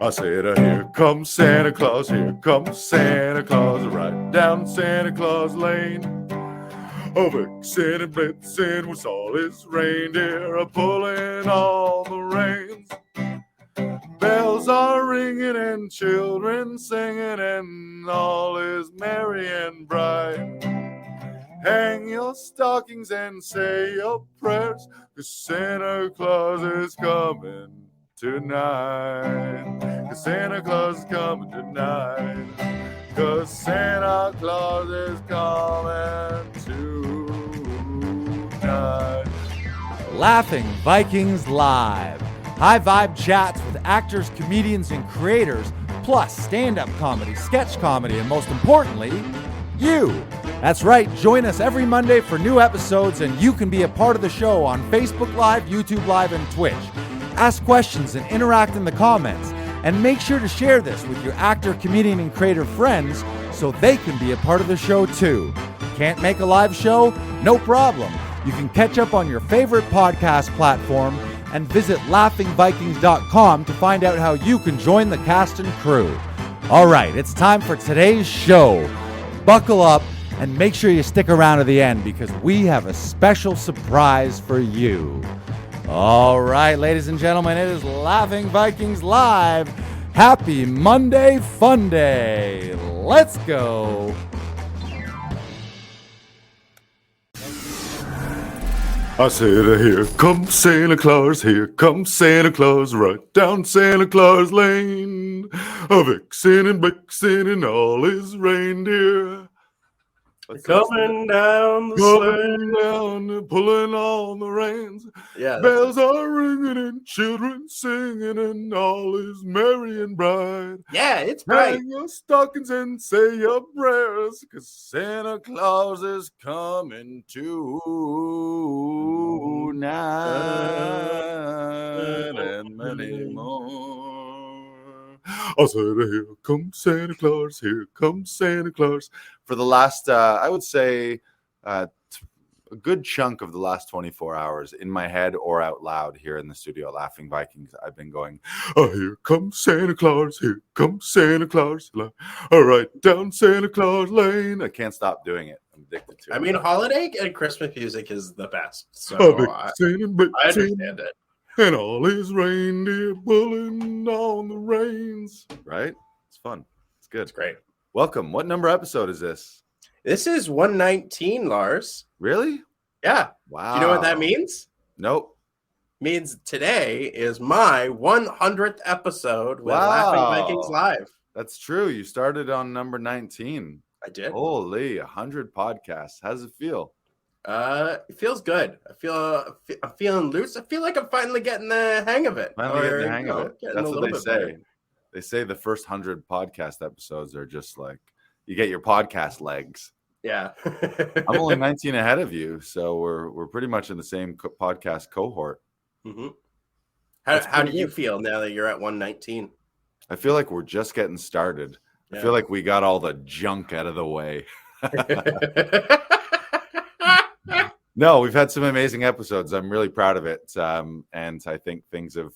I said, here comes Santa Claus, here comes Santa Claus, right down Santa Claus Lane. Oh, Vixen and Blitzen with all his reindeer are pulling all the reins. Bells are ringing and children singing, and all is merry and bright. Hang your stockings and say your prayers, 'cause Santa Claus is coming tonight. 'Cause Santa Claus is coming tonight. 'Cause Santa Claus is coming tonight. Laughing Vikings Live. High vibe chats with actors, comedians, and creators, plus stand-up comedy, sketch comedy, and most importantly, you. That's right, join us every Monday for new episodes, and you can be a part of the show on Facebook Live, YouTube Live, and Twitch. Ask questions and interact in the comments, and make sure to share this with your actor, comedian, and creator friends so they can be a part of the show too. Can't make a live show? No problem. You can catch up on your favorite podcast platform and visit laughingvikings.com to find out how you can join the cast and crew. All right, it's time for today's show. Buckle up and make sure you stick around to the end because we have a special surprise for you. All right, ladies and gentlemen, it is Laughing Vikings Live. Happy Monday Fun Day. Let's go. I said, here comes Santa Claus, here comes Santa Claus, right down Santa Claus Lane. A Vixen and Blitzen and all his reindeer. Coming down the Coming down and pulling on the reins. Yeah, bells are ringing and children singing and all is merry and bright. Yeah, it's bright. Hang your stockings and say your prayers, 'cause Santa Claus is coming tonight and many more. I said, here comes Santa Claus, here comes Santa Claus. For the last, I would say, a good chunk of the last 24 hours in my head or out loud here in the studio at Laughing Vikings, I've been going, oh, here comes Santa Claus, here comes Santa Claus. All right, down Santa Claus Lane. I can't stop doing it. I'm addicted to it. I mean, holiday and Christmas music is the best. So I understand it. And all his reindeer pulling on the reins. Right? It's fun. It's good. It's great. Welcome. What number episode is this? This is 119, Lars. Really? Yeah. Wow. Do you know what that means? Nope. Means today is my 100th episode with Laughing Vikings Live. That's true. You started on number 19. I did. Holy, 100 podcasts. How does it feel? It feels good. I'm feeling loose. I feel like I'm finally getting the hang of it. Finally getting the hang of it. That's what they say. Better. They say the first 100 podcast episodes are just like you get your podcast legs. Yeah. I'm only 19 ahead of you, so we're pretty much in the same podcast cohort. Mm-hmm. How do you feel now that you're at 119? I feel like we're just getting started. Yeah. I feel like we got all the junk out of the way. No, we've had some amazing episodes. I'm really proud of it. And I think things have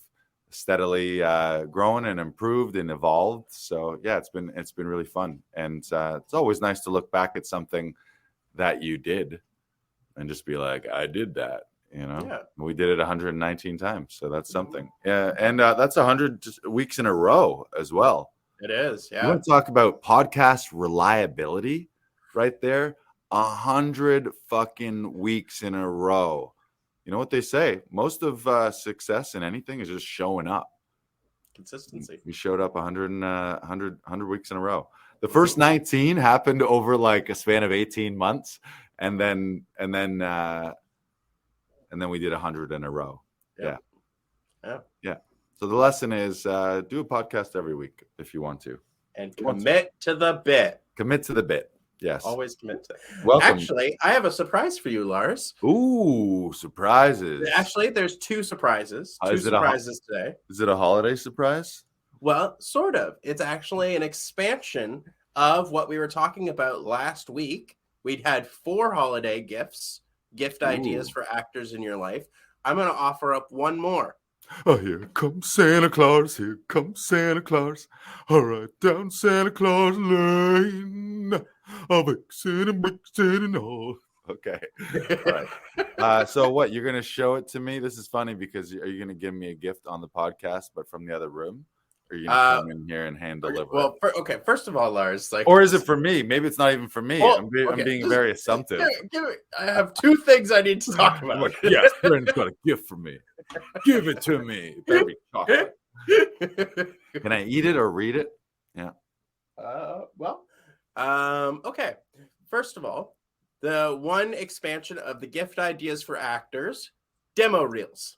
steadily grown and improved and evolved. So yeah, it's been really fun. And it's always nice to look back at something that you did and just be like, I did that, you know? Yeah. We did it 119 times. So that's something. Yeah. And that's 100 weeks in a row as well. It is. Yeah. You want to talk about podcast reliability right there? 100 fucking weeks in a row. You know what they say? Most of success in anything is just showing up. Consistency. We showed up 100 weeks in a row. The first 19 happened over like a span of 18 months, and then we did 100 in a row. Yeah. So the lesson is do a podcast every week if you want to, and commit to the bit. Commit to the bit. Yes. Always commit to it. Welcome. Actually, I have a surprise for you, Lars. Ooh, surprises. Actually, there's two surprises. Two surprises today. Is it a holiday surprise? Well, sort of. It's actually an expansion of what we were talking about last week. We'd had 4 holiday gift ideas for actors in your life. I'm going to offer up one more. Oh, here comes Santa Claus, here comes Santa Claus. All right, down Santa Claus Lane. A vixen and vixen and all. Okay. All right. So what, you're going to show it to me? This is funny because are you going to give me a gift on the podcast, but from the other room? Or are you going to come in here and hand deliver Well, it? first of all, Lars, like, Or is it for me? Maybe it's not even for me. Well, I'm okay, being just very assumptive. I have two things I need to talk about. Like, yes, Brandon's got a gift for me. Give it to me. It better be chocolate. Can I eat it or read it? Yeah. Okay. First of all, the one expansion of the gift ideas for actors, demo reels.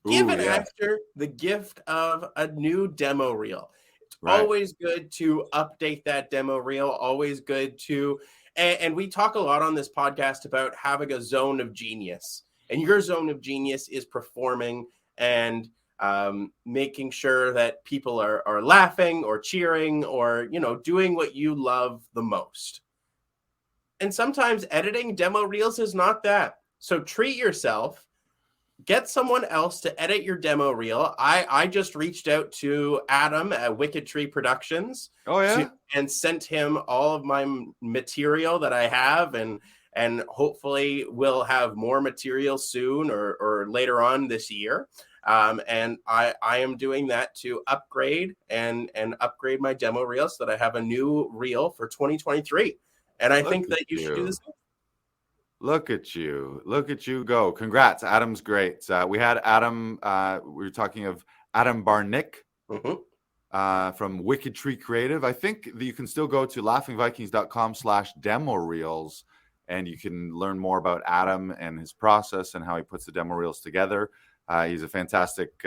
Give an actor the gift of a new demo reel. It's always good to update that demo reel. Always good to, and we talk a lot on this podcast about having a zone of genius. And your zone of genius is performing and making sure that people are laughing or cheering or, doing what you love the most. And sometimes editing demo reels is not that. So treat yourself. Get someone else to edit your demo reel. I just reached out to Adam at Wicked Tree Productions. Oh, yeah? And sent him all of my material that I have, and hopefully we'll have more material soon or later on this year. And I am doing that to upgrade and upgrade my demo reel so that I have a new reel for 2023. And I think that you should do this. Look at you. Look at you go. Congrats. Adam's great. We had Adam, we were talking of Adam Barnick from Wicked Tree Creative. I think that you can still go to laughingvikings.com/demo reels and you can learn more about Adam and his process and how he puts the demo reels together. He's a fantastic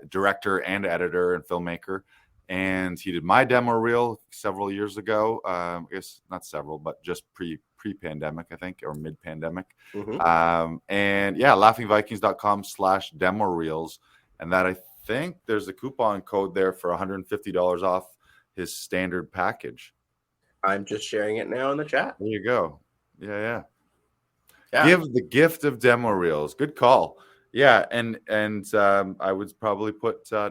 director and editor and filmmaker. And he did my demo reel several years ago. I guess not several, but just pre-pandemic, I think, or mid-pandemic. And yeah, laughingvikings.com/demo reels. And that, I think there's a coupon code there for $150 off his standard package. I'm just sharing it now in the chat. There you go. Yeah. Give the gift of demo reels. Good call. Yeah, and I would probably put I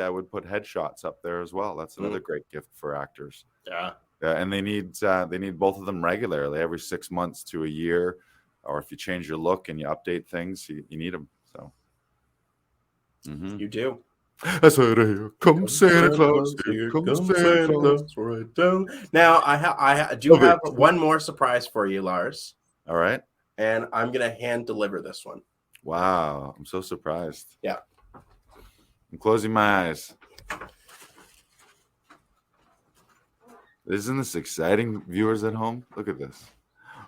would put headshots up there as well. That's another great gift for actors. Yeah, and they need both of them regularly, every 6 months to a year, or if you change your look and you update things, you need them. So you do. I said, "Here comes Santa Claus. Here comes Santa Claus." Right down. Now I do have one more surprise for you, Lars. All right, and I'm gonna hand deliver this one. Wow, I'm so surprised. Yeah. I'm closing my eyes. Isn't this exciting, viewers at home? Look at this.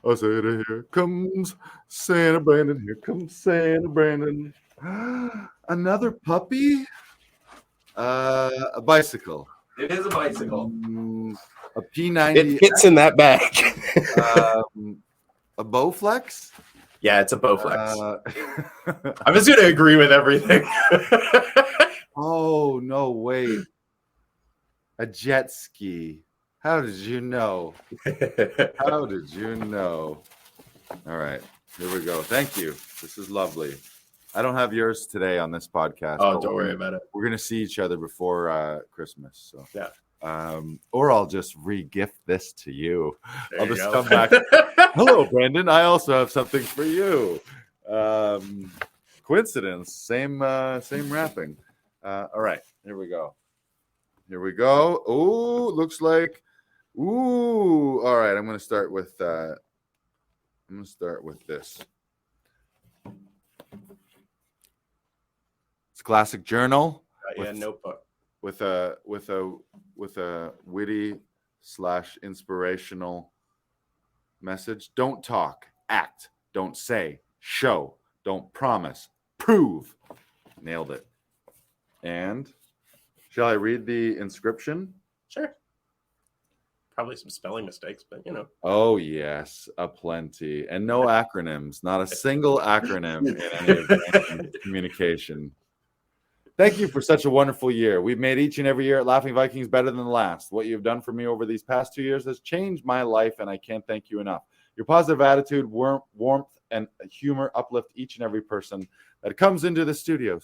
I said, here comes Santa Brandon. Here comes Santa Brandon. Another puppy? A bicycle. It is a bicycle. A P90. It fits in that bag. A Bowflex? Yeah, it's a Bowflex. I was going to agree with everything. Oh, no, wait. A jet ski. How did you know? How did you know? All right, here we go. Thank you. This is lovely. I don't have yours today on this podcast. Oh, don't worry about it. We're going to see each other before Christmas. So yeah. Or I'll just re-gift this to you. I'll just come back. Hello, Brandon. I also have something for you. Coincidence. Same wrapping. All right. Here we go. Oh, looks like. Ooh. All right. I'm going to start with. This. It's a classic journal. Notebook. With a witty / inspirational message. Don't talk, act. Don't say, show. Don't promise, prove. Nailed it. And shall I read the inscription? Sure. Probably some spelling mistakes, but Oh yes, aplenty, and no acronyms. Not a single acronym in any of the communication. Thank you for such a wonderful year. We've made each and every year at Laughing Vikings better than the last. What you've done for me over these past 2 years has changed my life, and I can't thank you enough. Your positive attitude, warmth, and humor uplift each and every person that comes into the studio.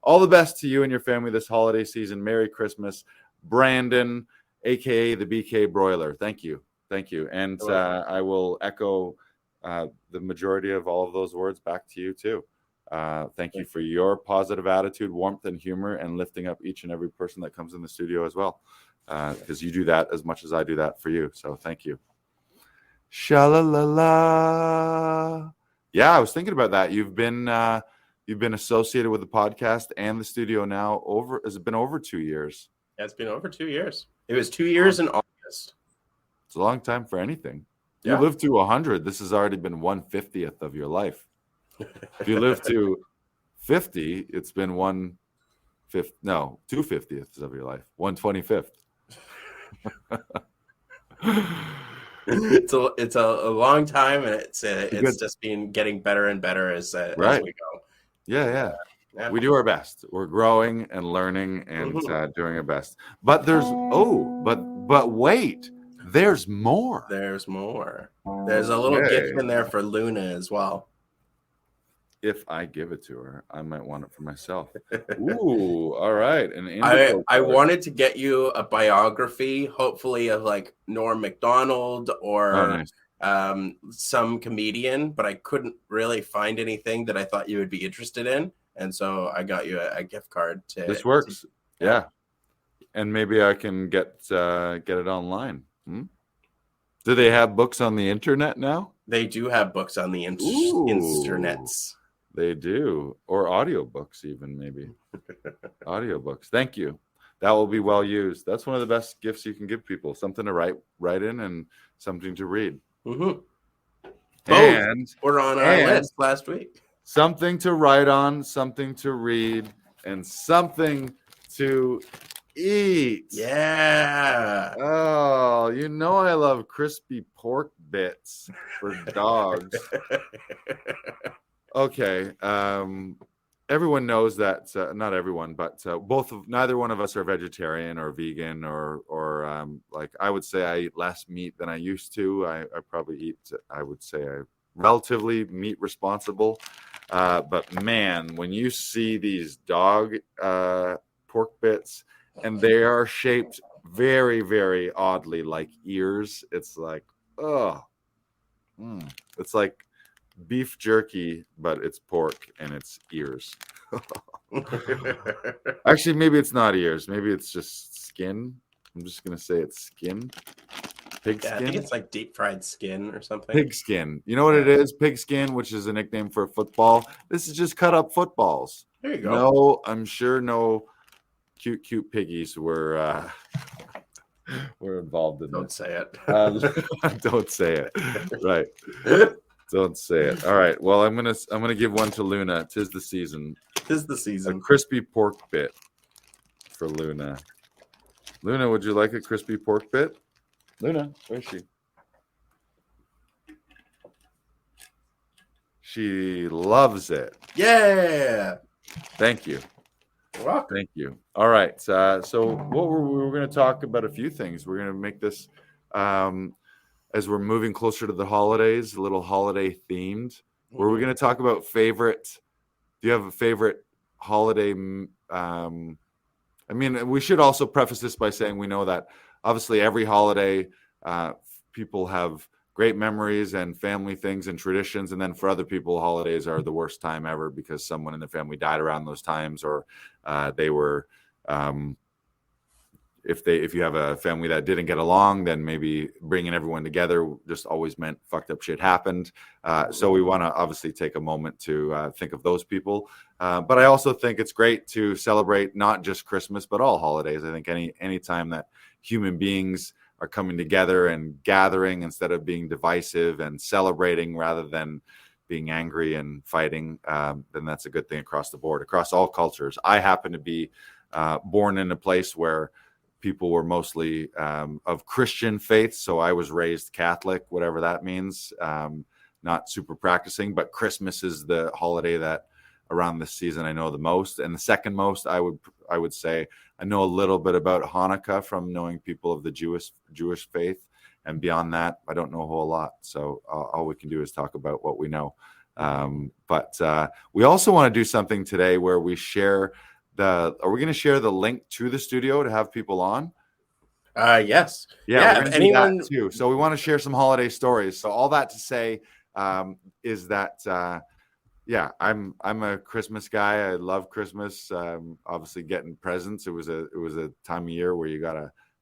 All the best to you and your family this holiday season. Merry Christmas, Brandon, aka the BK Broiler. Thank you. And I will echo the majority of all of those words back to you too. Thank you for your positive attitude, warmth, and humor, and lifting up each and every person that comes in the studio as well, because you do that as much as I do that for you. So thank you. Sha-la-la-la. Yeah, I was thinking about that. You've been associated with the podcast and the studio now has it been over 2 years? Yeah, it's been over 2 years. It was 2 years in August. It's a long time for anything. Yeah. You live to 100. This has already been 1/50th of your life. If you live to 50, it's been 2/50ths of your life. 1/25th. It's a long time, and it's just been getting better and better as we go. Yeah. We do our best. We're growing and learning and doing our best. But but wait, there's more. There's more. There's a little gift in there for Luna as well. If I give it to her, I might want it for myself. Ooh, all right. I wanted to get you a biography, hopefully of like Norm Macdonald or some comedian, but I couldn't really find anything that I thought you would be interested in. And so I got you a gift card to. This works. Yeah. And maybe I can get it online. Do they have books on the internet now? They do have books on the internets. They do. Or audiobooks even, maybe. Audiobooks. Thank you. That will be well used. That's one of the best gifts you can give people. Something to write in and something to read. Mm-hmm. And we're on our list last week. Something to write on, something to read, and something to eat. Yeah. Oh, you know I love crispy pork bits for dogs. Okay. Everyone knows that not everyone, but neither one of us are vegetarian or vegan or like I would say I eat less meat than I used to. I probably eat, I would say, I relatively meat responsible. But man, when you see these dog pork bits and they are shaped very, very oddly like ears, it's like, it's like beef jerky, but it's pork and it's ears. Actually, maybe it's not ears. Maybe it's just skin. I'm just going to say it's skin. Pig skin. I think it's like deep fried skin or something. Pig skin. You know what it is? Pig skin, which is a nickname for football. This is just cut up footballs. There you go. No, I'm sure no cute piggies were involved in Don't this. say it. Don't say it. Right. Don't say it. All right. Well, I'm gonna give one to Luna. 'Tis the season. 'Tis the season. A crispy pork bit for Luna. Luna, would you like a crispy pork bit? Luna, where is she? She loves it. Yeah. Thank you. You're welcome. Thank you. All right. So what we're going to talk about a few things. We're going to make this, as we're moving closer to the holidays, a little holiday themed. Where we're going to talk about favorite. Do you have a favorite holiday? I mean, we should also preface this by saying we know that obviously every holiday, people have great memories and family things and traditions. And then for other people, holidays are the worst time ever because someone in the family died around those times, or they were, if you have a family that didn't get along, then maybe bringing everyone together just always meant fucked up shit happened. So we want to obviously take a moment to think of those people. But I also think it's great to celebrate not just Christmas, but all holidays. I think any time that human beings are coming together and gathering instead of being divisive and celebrating rather than being angry and fighting, then that's a good thing across the board, across all cultures. I happen to be born in a place where people were mostly of Christian faith. So I was raised Catholic, whatever that means, not super practicing, but Christmas is the holiday that around this season I know the most. And the second most, I would say I know a little bit about Hanukkah from knowing people of the Jewish faith. And beyond that, I don't know a whole lot. So all we can do is talk about what we know. But we also want to do something today where we share are we going to share the link to the studio to have people on? Yes. Yeah, we're if going to anyone do that too. So we want to share some holiday stories. So all that to say is that I'm a Christmas guy. I love Christmas. Obviously, getting presents. It was a time of year where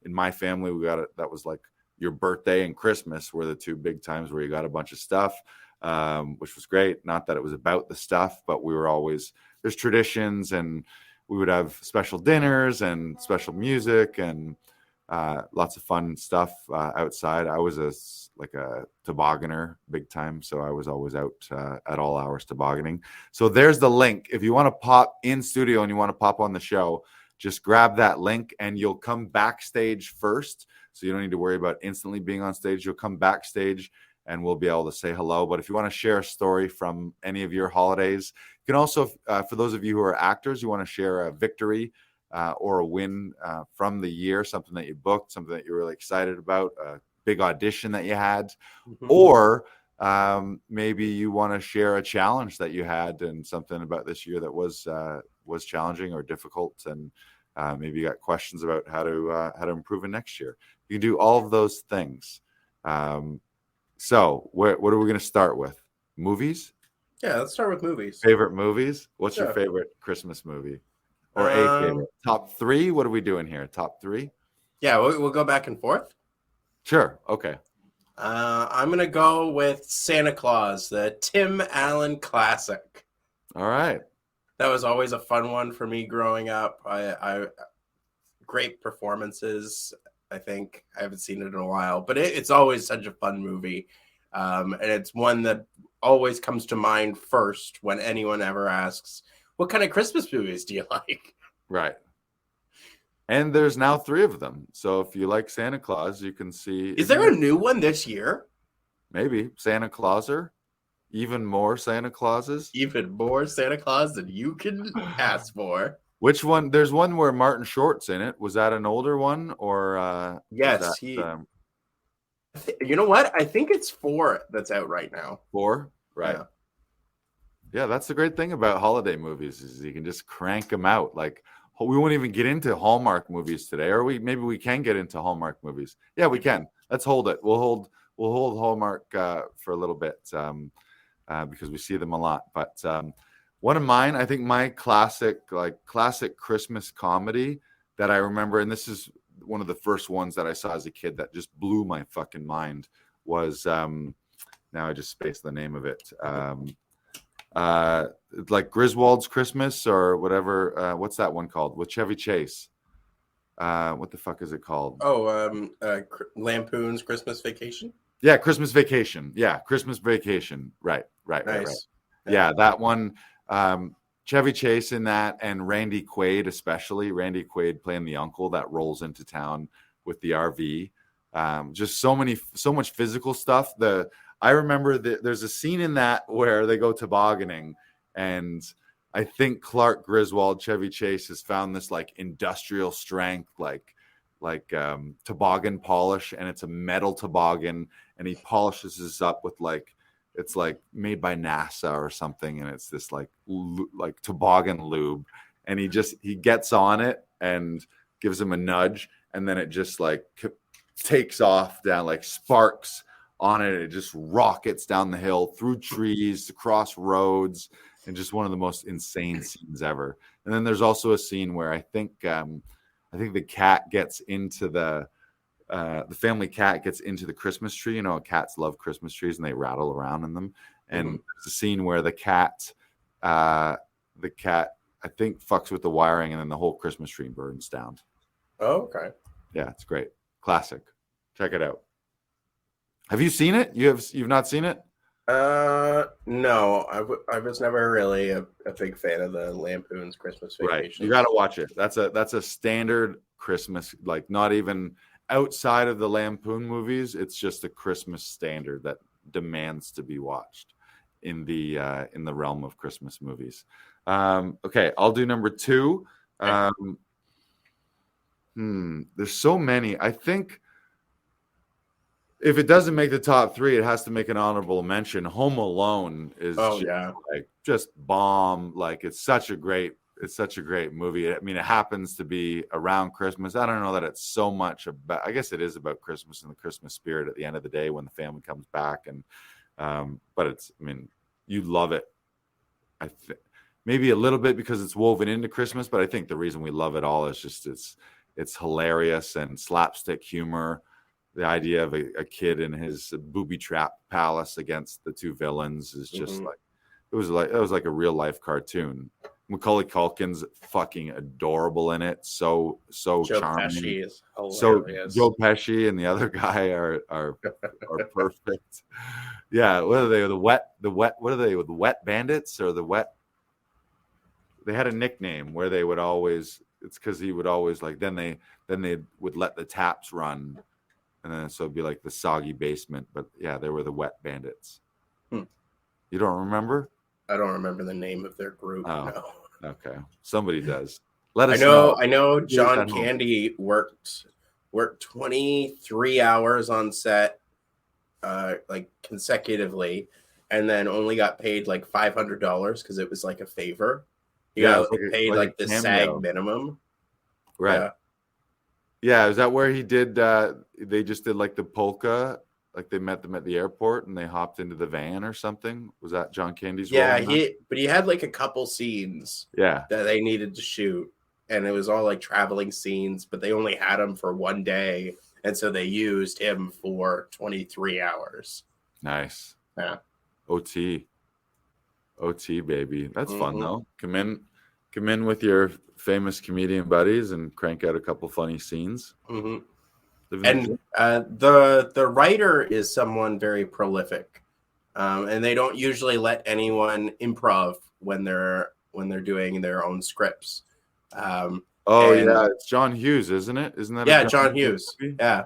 in my family that was like your birthday and Christmas were the two big times where you got a bunch of stuff, which was great. Not that it was about the stuff, but there's traditions, and we would have special dinners and special music and lots of fun stuff outside. I was a tobogganer big time, so I was always out at all hours tobogganing. So there's the link. If you want to pop in studio and you want to pop on the show, just grab that link and you'll come backstage first. So you don't need to worry about instantly being on stage. You'll come backstage and we'll be able to say hello. But if you want to share a story from any of your holidays, you can also, for those of you who are actors, you want to share a victory or a win from the year, something that you booked, something that you're really excited about, a big audition that you had, or maybe you want to share a challenge that you had and something about this year that was challenging or difficult, and maybe you got questions about how to improve it next year. You can do all of those things. So what are we going to start with? Movies? Yeah, let's start with movies. Favorite movies? What's your favorite Christmas movie? Or a favorite? Top three? What are we doing here? Top three? Yeah, we'll go back and forth. Sure. Okay. I'm going to go with Santa Claus, the Tim Allen classic. All right. That was always a fun one for me growing up. I great performances. I think I haven't seen it in a while, but it's always such a fun movie. And it's one that always comes to mind first when anyone ever asks, what kind of Christmas movies do you like? Right. And there's now 3 of them. So if you like Santa Claus, you can see. Is there a new one this year? Maybe. Santa Clauser. Even more Santa Clauses. Even more Santa Claus than you can ask for. Which one? There's one where Martin Short's in it. Was that an older one or? Yes, you know what? I think it's 4 that's out right now. 4, right? Yeah, that's the great thing about holiday movies is you can just crank them out. Like we won't even get into Hallmark movies today, or maybe we can get into Hallmark movies. Yeah, we can. Let's hold it. We'll hold Hallmark for a little bit because we see them a lot. But one of mine, I think my classic Christmas comedy that I remember, and this is one of the first ones that I saw as a kid that just blew my fucking mind, was now I just spaced the name of it. Like Griswold's Christmas or whatever. What's that one called? With Chevy Chase. What the fuck is it called? Lampoon's Christmas Vacation. Yeah, Christmas Vacation. Yeah, Christmas Vacation. Right. Nice. Yeah, that one. Chevy Chase in that, and Randy Quaid especially. Randy Quaid playing the uncle that rolls into town with the RV. Just so much physical stuff. I remember there's a scene in that where they go tobogganing, and I think Clark Griswold, Chevy Chase, has found this like industrial strength, like toboggan polish, and it's a metal toboggan, and he polishes this up with it's like made by NASA or something, and it's this like toboggan lube, and he gets on it and gives him a nudge, and then it just like takes off down, like sparks on it. It just rockets down the hill through trees, across roads, and just one of the most insane scenes ever. And then there's also a scene where I think the cat gets into the family cat gets into the Christmas tree. You know, cats love Christmas trees and they rattle around in them. And there's a scene where the cat I think fucks with the wiring, and then the whole Christmas tree burns down. Oh, okay. Yeah, it's great. Classic. Check it out. Have you seen it? You've not seen it? No, I was never really a big fan of the Lampoon's Christmas Vacation. Right. You got to watch it. That's a standard Christmas, like not even outside of the Lampoon movies. It's just a Christmas standard that demands to be watched in the realm of Christmas movies. Okay, I'll do number 2. There's so many. I think if it doesn't make the top 3, it has to make an honorable mention. Home Alone is just bomb. Like it's such a great movie. I mean, it happens to be around Christmas. I don't know that it's so much about. I guess it is about Christmas and the Christmas spirit at the end of the day when the family comes back. And but it's. I mean, you love it. I think maybe a little bit because it's woven into Christmas, but I think the reason we love it all is just it's hilarious and slapstick humor. The idea of a kid in his booby trap palace against the 2 villains is just it was like a real life cartoon. Macaulay Culkin's fucking adorable in it. So Joe charming. Pesci is hilarious. So Joe Pesci and the other guy are perfect. Yeah, what are they? The wet. What are they? The Wet Bandits or the Wet? They had a nickname where they would always. It's because he would always then they would let the taps run. And then so it'd be like the soggy basement, but yeah, they were the Wet Bandits. You don't remember? I don't remember the name of their group. Oh, no. Okay. Somebody does. Let us know. I know John Candy worked 23 hours on set, like consecutively, and then only got paid like $500 because it was like a favor. He got paid like the SAG minimum. Right. Yeah, is that where he did? They just did like the polka, like they met them at the airport and they hopped into the van or something. Was that John Candy's role? Yeah, he had like a couple scenes. Yeah, that they needed to shoot, and it was all like traveling scenes, but they only had him for one day, and so they used him for 23 hours. Nice. Yeah. OT, baby. That's fun though. Come in with your famous comedian buddies and crank out a couple funny scenes. And the writer is someone very prolific, and they don't usually let anyone improv when they're doing their own scripts. It's John Hughes, isn't it? Isn't that? John Hughes. Yeah,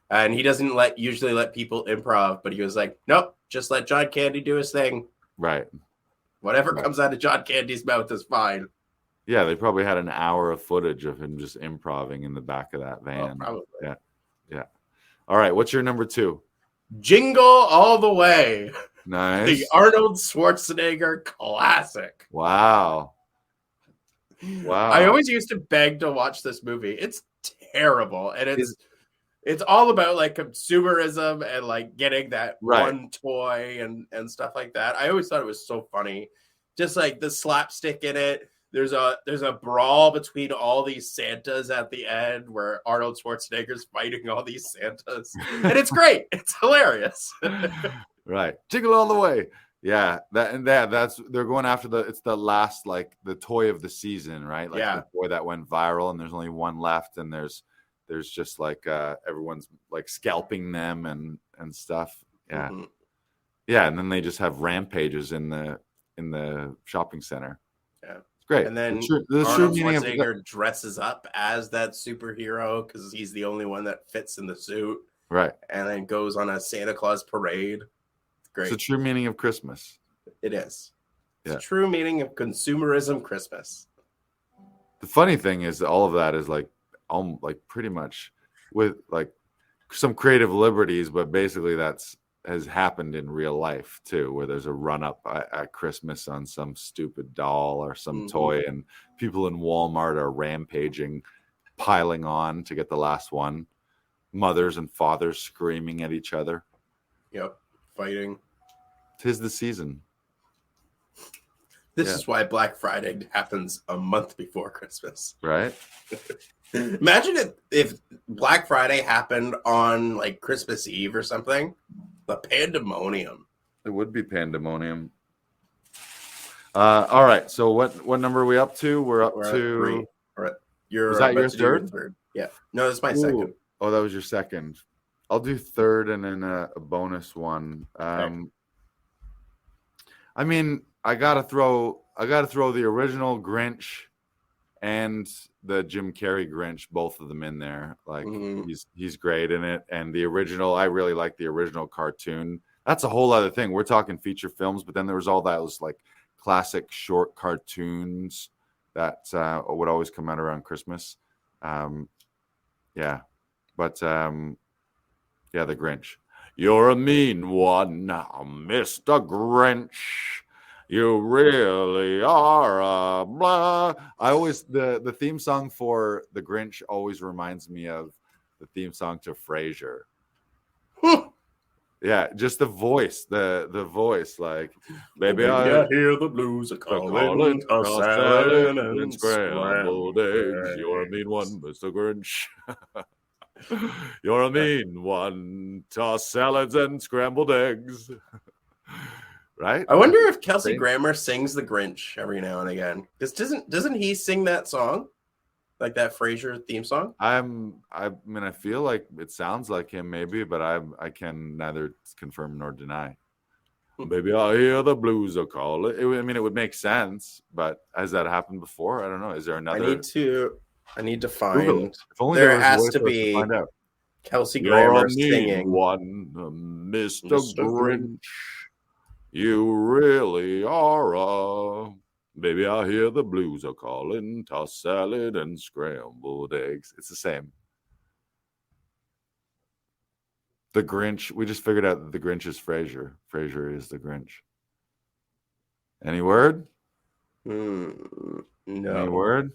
and he doesn't usually let people improv, but he was like, nope, just let John Candy do his thing. Right. Whatever comes out of John Candy's mouth is fine. Yeah, they probably had an hour of footage of him just improvising in the back of that van. Oh, probably. Yeah. All right, what's your number 2? Jingle All the Way. Nice. The Arnold Schwarzenegger classic. Wow. I always used to beg to watch this movie. It's terrible, and it's all about like consumerism and like getting that one toy and stuff like that. I always thought it was so funny, just like the slapstick in it. There's a brawl between all these Santas at the end where Arnold Schwarzenegger's fighting all these Santas, and it's great. It's hilarious. Right, Jingle All the Way. Yeah, that's they're going after it's the last like the toy of the season, right? Like the toy that went viral, and there's only one left, and there's just like everyone's like scalping them and stuff. Yeah, yeah, and then they just have rampages in the shopping center. Yeah. Great. And then Arnold Schwarzenegger dresses up as that superhero because he's the only one that fits in the suit. Right. And then goes on a Santa Claus parade. Great. It's the true meaning of Christmas. It is. It's the true meaning of consumerism Christmas. The funny thing is all of that is like pretty much with like some creative liberties, but basically has happened in real life too, where there's a run up at Christmas on some stupid doll or some toy, and people in Walmart are rampaging, piling on to get the last one. Mothers and fathers screaming at each other. Yep, fighting. 'Tis the season. This is why Black Friday happens a month before Christmas. Right? Imagine if Black Friday happened on like Christmas Eve or something. The pandemonium. It would be pandemonium. All right. So what number are we up to? We're to 3. Was that your third? Yeah. No, that's my second. Oh, that was your second. I'll do third and then a bonus one. Okay. I mean, I gotta throw the original Grinch and the Jim Carrey Grinch, both of them in there. Like he's great in it. And the original, I really like the original cartoon. That's a whole other thing. We're talking feature films, but then there was all those like classic short cartoons that would always come out around Christmas. The Grinch. You're a mean one, Mr. Grinch. You really are a blah. I always the theme song for The Grinch always reminds me of the theme song to Frasier. Yeah, just the voice, the voice, like Maybe I hear the blues are calling, tossed salad and scrambled eggs. You're a mean one, Mr. Grinch. You're a mean one. Toss salads and scrambled eggs. Right? I wonder if Kelsey Grammer sings the Grinch every now and again. Because doesn't he sing that song? Like that Frasier theme song? I mean, I feel like it sounds like him maybe, but I can neither confirm nor deny. Maybe I hear the blues are calling. I mean, it would make sense, but has that happened before? I don't know. Is there another? I need to find. If only there was a has voice to for us be find out. Kelsey You're Grammer a mean singing. one, Mr. Grinch. You really are. Maybe I hear the blues are calling. Toss salad and scrambled eggs. It's the same. The Grinch. We just figured out that the Grinch is Frasier. Frasier is the Grinch. Any word? No. Any word?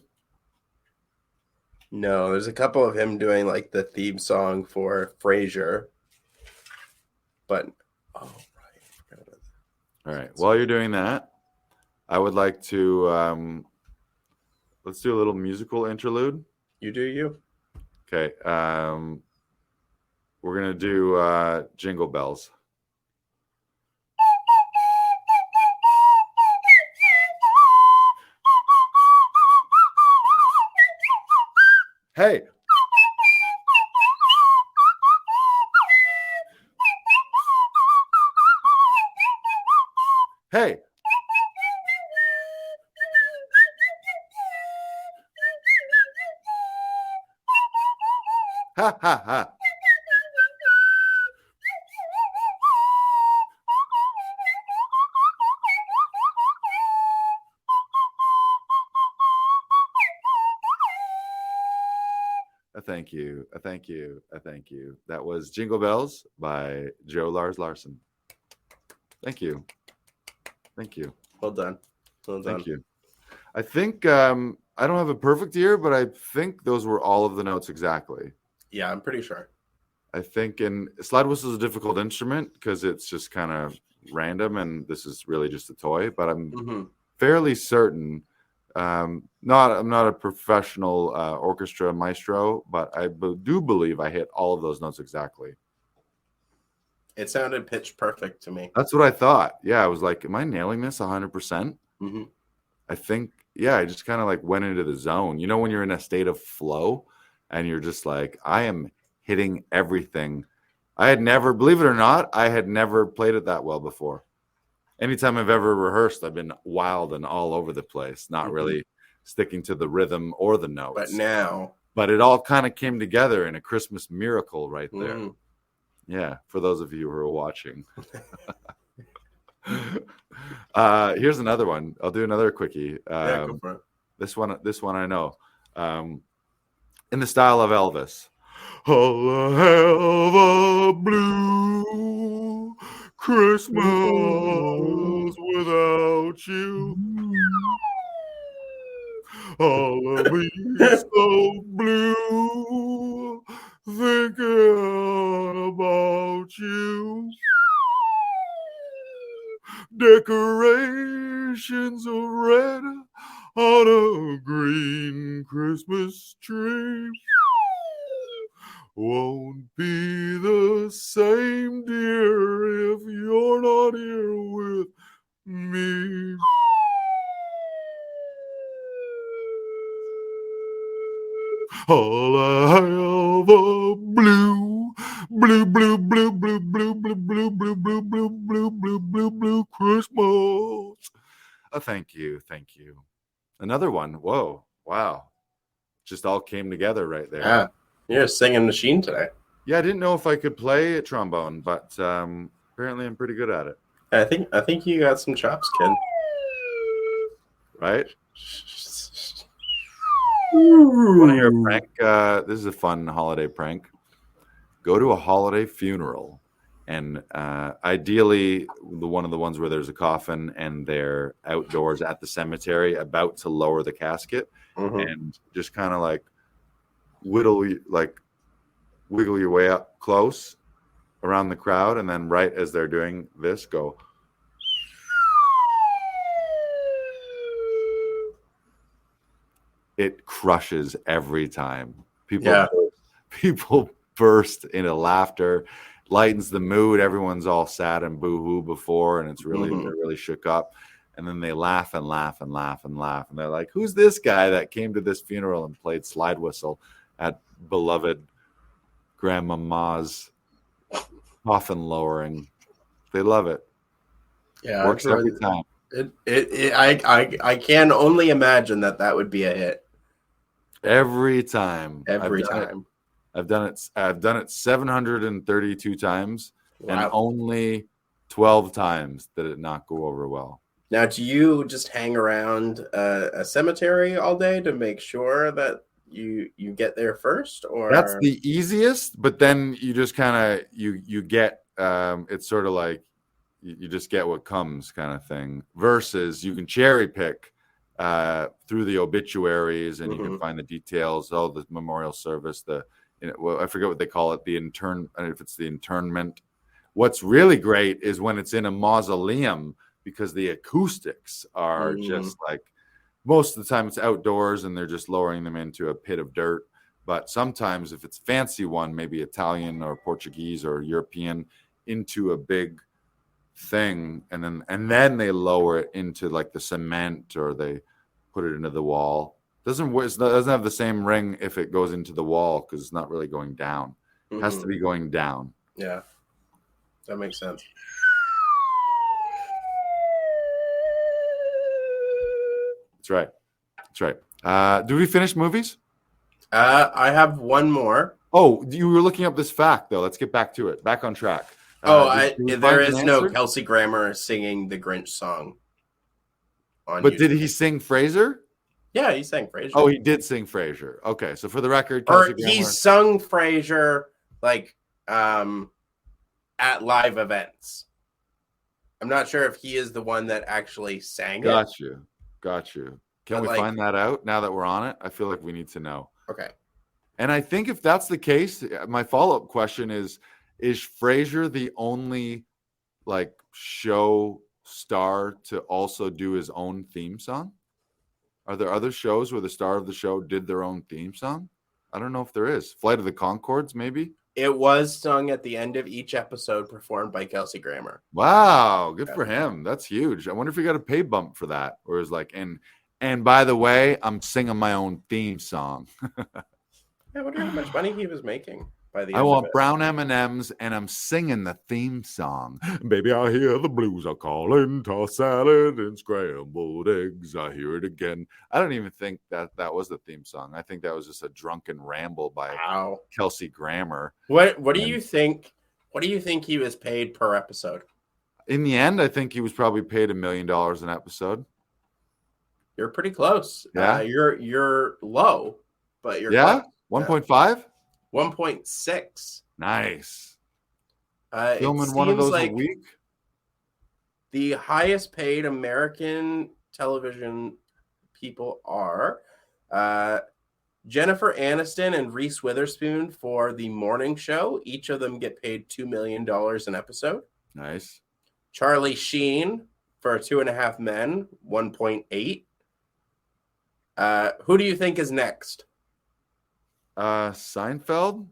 No, there's a couple of him doing like the theme song for Frasier. But all right. While you're doing that, I would like to let's do a little musical interlude. You do you. Okay. We're gonna do Jingle Bells. Hey. Hey. Ha ha ha. Thank you. Thank you. Thank you. That was Jingle Bells by Joe Lars Larson. Thank you. Thank you. Well done. Well done. Thank you. I think I don't have a perfect ear, but I think those were all of the notes exactly. Yeah, I'm pretty sure. I think slide whistle is a difficult instrument because it's just kind of random, and this is really just a toy. But I'm fairly certain. I'm not a professional orchestra maestro, but I do believe I hit all of those notes exactly. It sounded pitch perfect to me. That's what I thought. Yeah, I was like, am I nailing this 100%? I think, yeah, I just kind of like went into the zone. You know, when you're in a state of flow and you're just like, I am hitting everything. I had never, believe it or not, I had never played it that well before. Anytime I've ever rehearsed, I've been wild and all over the place, not really sticking to the rhythm or the notes. But it all kind of came together in a Christmas miracle right there. Yeah, for those of you who are watching. Here's another one. I'll do another quickie. Go for it. This one I know. In the style of Elvis. I'll have a blue Christmas without you. I'll be so blue thinking about you. Decorations of red on a green Christmas tree won't be the same, dear, if you're not here with me. I'll have a blue Christmas. Thank you. Another one. Whoa. Wow. Just all came together right there. Yeah. You're a singing machine today. Yeah, I didn't know if I could play a trombone, but apparently I'm pretty good at it. I think you got some chops, kid. Right? Want to hear a prank? This is a fun holiday prank. Go to a holiday funeral And ideally, one of the ones where there's a coffin and they're outdoors at the cemetery about to lower the casket, and just kind of like wiggle your way up close around the crowd, and then right as they're doing this, go. It crushes every time. People burst into laughter, lightens the mood. Everyone's all sad and boo-hoo before, and it's really they're really shook up. And then they laugh and laugh and laugh and laugh, and they're like, "Who's this guy that came to this funeral and played slide whistle at beloved grandmama's coffin lowering?" They love it. Yeah, works every time. I can only imagine that would be a hit. Every time. I've done it. I've done it 732 times, Wow. and only 12 times did it not go over well. Now, do you just hang around a cemetery all day to make sure that you get there first, or That's the easiest, but then you just kind of you get it's sort of like you just get what comes kind of thing, versus you can cherry pick through the obituaries, and you can find the details, the memorial service, I forget what they call it, if it's the internment. What's really great is when it's in a mausoleum, because the acoustics are just like, most of the time it's outdoors and they're just lowering them into a pit of dirt. But sometimes if it's a fancy one, maybe Italian or Portuguese or European, into a big thing, and then they lower it into like the cement, or they put it into the wall. It doesn't have the same ring if it goes into the wall, because it's not really going down. It has to be going down. Yeah, that makes sense. That's right. Do we finish movies? I have one more. Oh, you were looking up this fact, though. Let's get back to it. Back on track. There is no Kelsey Grammer singing the Grinch song. But YouTube. Did he sing Frasier? Yeah, he sang Frasier. Oh, he did sing Frasier. Okay, so for the record, he sung Frasier like at live events. I'm not sure if he is the one that actually sang it. Got you. Can we find that out now that we're on it? I feel like we need to know. Okay. And I think if that's the case, my follow-up question is Frasier the only like show star to also do his own theme song? Are there other shows where the star of the show did their own theme song? I don't know if there is. Flight of the Conchords, maybe? It was sung at the end of each episode, performed by Kelsey Grammer. Wow, good for him. That's huge. I wonder if he got a pay bump for that, or is like, and by the way, I'm singing my own theme song. I wonder how much money he was making by the end I want of it. brown M&Ms, and I'm singing the theme song. Baby, I hear the blues are calling, tossed salad and scrambled eggs. I hear it again. I don't even think that was the theme song. I think that was just a drunken ramble by Kelsey Grammer. What do you think? What do you think he was paid per episode? In the end, I think he was probably paid $1 million an episode. You're pretty close. Yeah, you're low, but you're close. 1.5. 1.6. Nice. Filming one of those a week. The highest paid American television people are Jennifer Aniston and Reese Witherspoon for The Morning Show. Each of them get paid $2 million an episode. Nice. Charlie Sheen for 2.5 Men, 1.8. Who do you think is next? Seinfeld?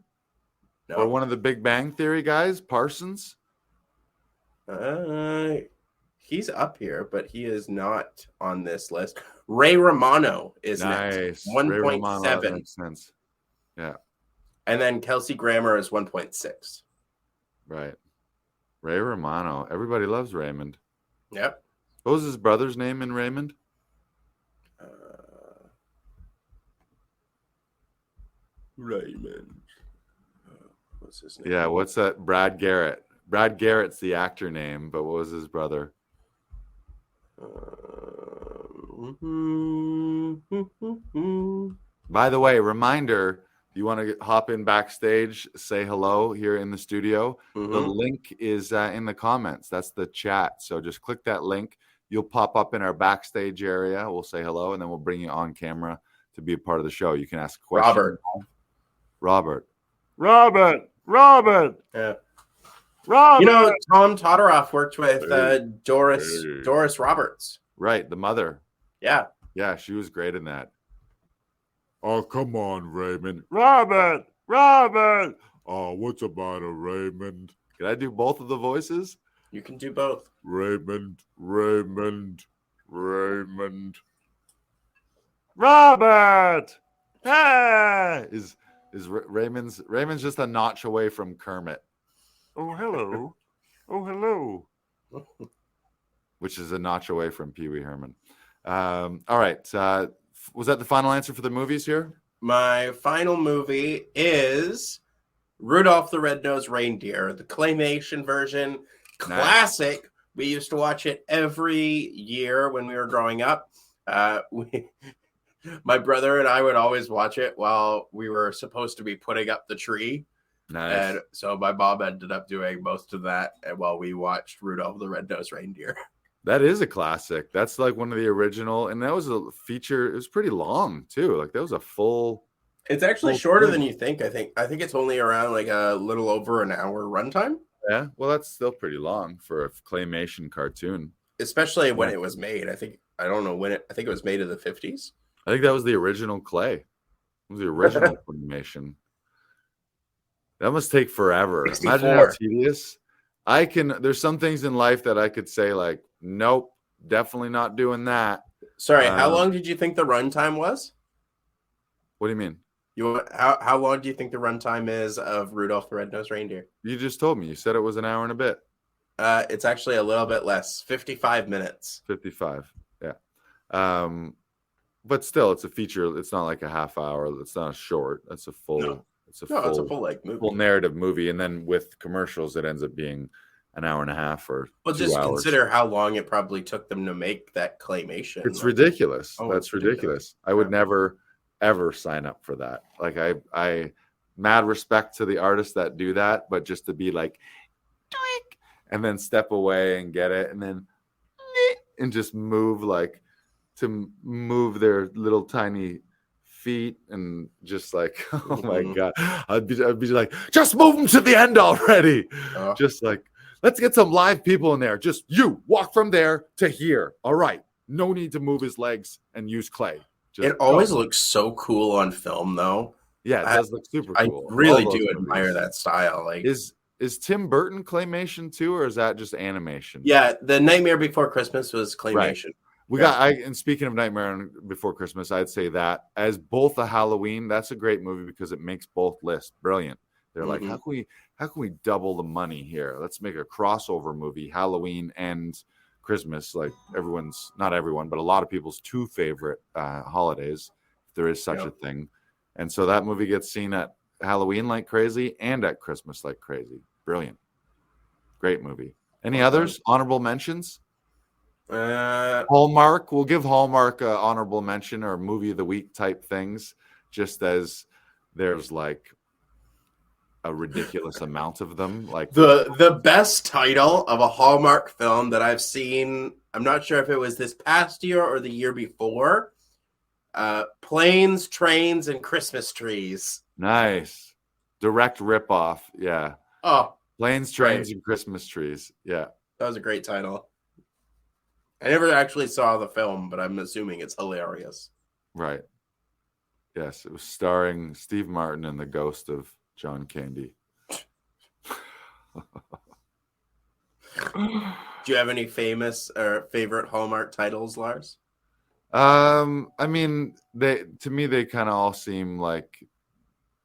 No. Or one of the Big Bang Theory guys, Parsons? He's up here, but he is not on this list. Ray Romano is next. 1.7. Makes sense. Yeah. And then Kelsey Grammer is 1.6. Right. Ray Romano. Everybody loves Raymond. Yep. What was his brother's name in Raymond? Raymond. What's his name? Yeah, what's that? Brad Garrett. Brad Garrett's the actor name, but what was his brother? By the way, reminder, you want to hop in backstage, say hello here in the studio, the link is in the comments. That's the chat. So just click that link. You'll pop up in our backstage area. We'll say hello, and then we'll bring you on camera to be a part of the show. You can ask questions. Robert. Yeah. Robert. You know, Tom Todoroff worked with Doris Roberts. Right, the mother. Yeah. Yeah, she was great in that. Oh, come on, Raymond. Robert. Oh, what's about a Raymond? Can I do both of the voices? You can do both. Raymond. Robert. Hey! Is Raymond's just a notch away from Kermit. Oh, hello. Which is a notch away from Pee Wee Herman. All right. Was that the final answer for the movies here? My final movie is Rudolph the Red-Nosed Reindeer, the claymation version. Classic. Nice. We used to watch it every year when we were growing up. My brother and I would always watch it while we were supposed to be putting up the tree. Nice. And so my mom ended up doing most of that while we watched Rudolph the Red-Nosed Reindeer. That is a classic. That's like one of the original, and that was a feature. It was pretty long too. Like that was a full. It's actually shorter than you think. I think it's only around like a little over an hour runtime. Yeah, well, that's still pretty long for a claymation cartoon, especially when it was made. I think it was made in the 50s. I think that was the original clay. It was the original claymation. That must take forever. 64. Imagine how tedious. There's some things in life that I could say like, nope, definitely not doing that. Sorry, how long did you think the runtime was? What do you mean? How long do you think the runtime is of Rudolph the Red-Nosed Reindeer? You just told me. You said it was an hour and a bit. It's actually a little bit less, 55 minutes. 55, yeah. But still, it's a feature. It's not like a half hour. It's not a short. That's a full. No. It's a full like movie. Full narrative movie, and then with commercials, it ends up being an hour and a half or 2 just hours. Consider how long it probably took them to make that claymation. It's ridiculous. That's ridiculous. I would never ever sign up for that. Like I mad respect to the artists that do that, but just to be like, doink, and then step away and get it, and then and just move to move their little tiny feet and just like, oh my God, I'd be like, just move them to the end already. Just like, let's get some live people in there. Just you walk from there to here. All right. No need to move his legs and use clay. It always looks so cool on film though. Yeah, it does look super cool. I really do admire that style. Like, is Tim Burton claymation too, or is that just animation? Yeah, The Nightmare Before Christmas was claymation. Right. And speaking of Nightmare Before Christmas, I'd say that as both a Halloween, that's a great movie because it makes both lists brilliant. They're like, how can we double the money here? Let's make a crossover movie, Halloween and Christmas, like not everyone, but a lot of people's two favorite holidays, if there is such a thing. And so that movie gets seen at Halloween like crazy and at Christmas like crazy. Brilliant. Great movie. Any others? Honorable mentions? Hallmark. We'll give Hallmark an honorable mention or movie of the week type things, just as there's like a ridiculous amount of them. Like the best title of a Hallmark film that I've seen, I'm not sure if it was this past year or the year before, Planes, Trains, and Christmas Trees. Nice. Direct ripoff. Yeah. Oh, Planes, Trains, and Christmas Trees. Yeah. That was a great title. I never actually saw the film, but I'm assuming it's hilarious. Right. Yes, it was starring Steve Martin and the ghost of John Candy. Do you have any famous or favorite Hallmark titles, Lars? I mean, they kind of all seem like